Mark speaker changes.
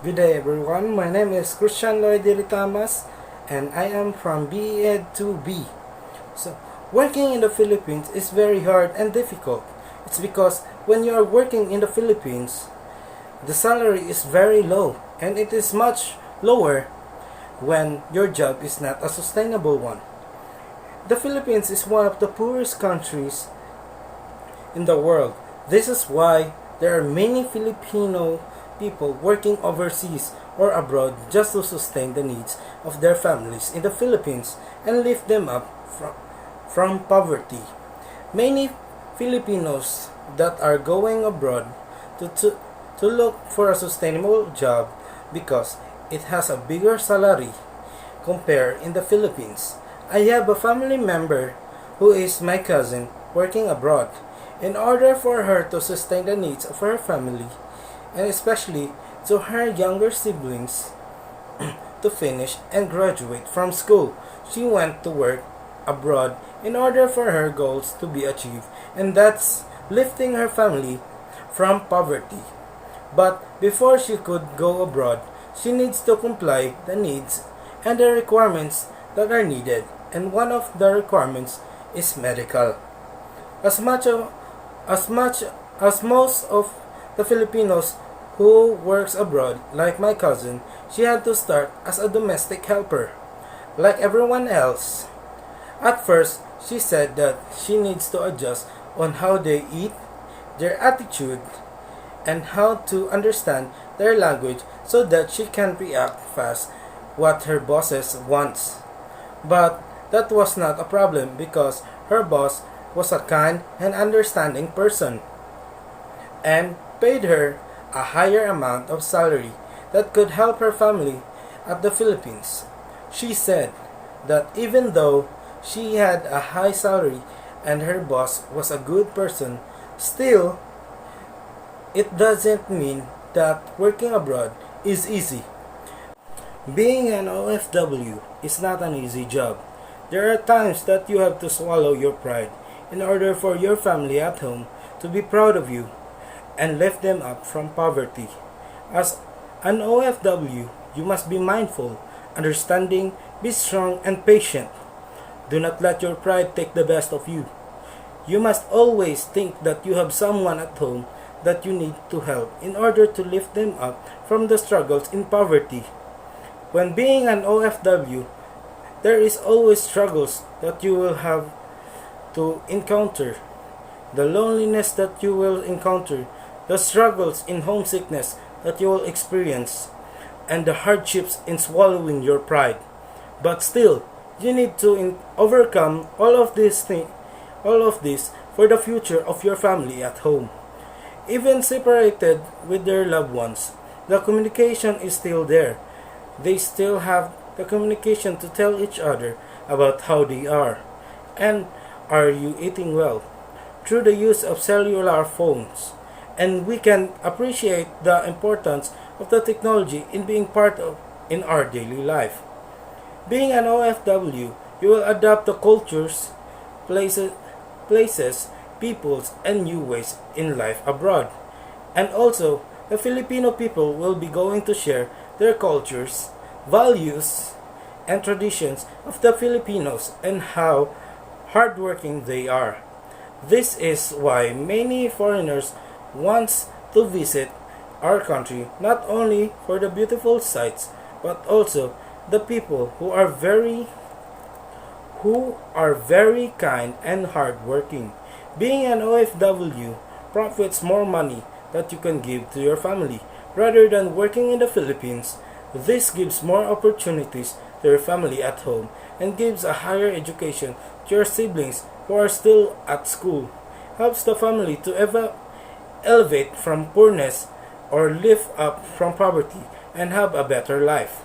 Speaker 1: Good day everyone, my name is Cristian Lloyd Retamas and I am from BEd 2B. So, working in the Philippines is very hard and difficult. It's because when you are working in the Philippines, the salary is very low and it is much lower when your job is not a sustainable one. The Philippines is one of the poorest countries in the world. This is why there are many Filipino people working overseas or abroad just to sustain the needs of their families in the Philippines and lift them up from poverty. Many Filipinos that are going abroad to look for a sustainable job because it has a bigger salary compared in the Philippines. I have a family member who is my cousin working abroad. In order for her to sustain the needs of her family, and especially to her younger siblings, to finish and graduate from school, she went to work abroad in order for her goals to be achieved, and that's lifting her family from poverty. But before she could go abroad, she needs to comply the needs and the requirements that are needed, and one of the requirements is medical. As much as most of the Filipinos who works abroad, like my cousin, she had to start as a domestic helper, like everyone else. At first, she said that she needs to adjust on how they eat, their attitude, and how to understand their language so that she can react fast what her bosses wants. But that was not a problem because her boss was a kind and understanding person and paid her a higher amount of salary that could help her family at the Philippines. She said that even though she had a high salary and her boss was a good person, still it doesn't mean that working abroad is easy. Being an OFW is not an easy job. There are times that you have to swallow your pride in order for your family at home to be proud of you and lift them up from poverty. As an OFW, you must be mindful, understanding, be strong and patient. Do not let your pride take the best of you. You must always think that you have someone at home that you need to help in order to lift them up from the struggles in poverty. When being an OFW, there is always struggles that you will have to encounter, the loneliness that you will encounter, the struggles in homesickness that you will experience, and the hardships in swallowing your pride. But still, you need to overcome all of this for the future of your family at home. Even separated with their loved ones, the communication is still there. They still have the communication to tell each other about how they are. And are you eating well? Through the use of cellular phones. And we can appreciate the importance of the technology in being part of in our daily life. Being an OFW, you will adapt to cultures, places, peoples, and new ways in life abroad. And also, the Filipino people will be going to share their cultures, values, and traditions of the Filipinos and how hardworking they are. This is why many foreigners want to visit our country, not only for the beautiful sights, but also the people who are very kind and hardworking. Being an OFW profits more money that you can give to your family rather than working in the Philippines. This gives more opportunities to your family at home and gives a higher education to your siblings who are still at school. Helps the family to elevate from poorness or lift up from poverty and have a better life.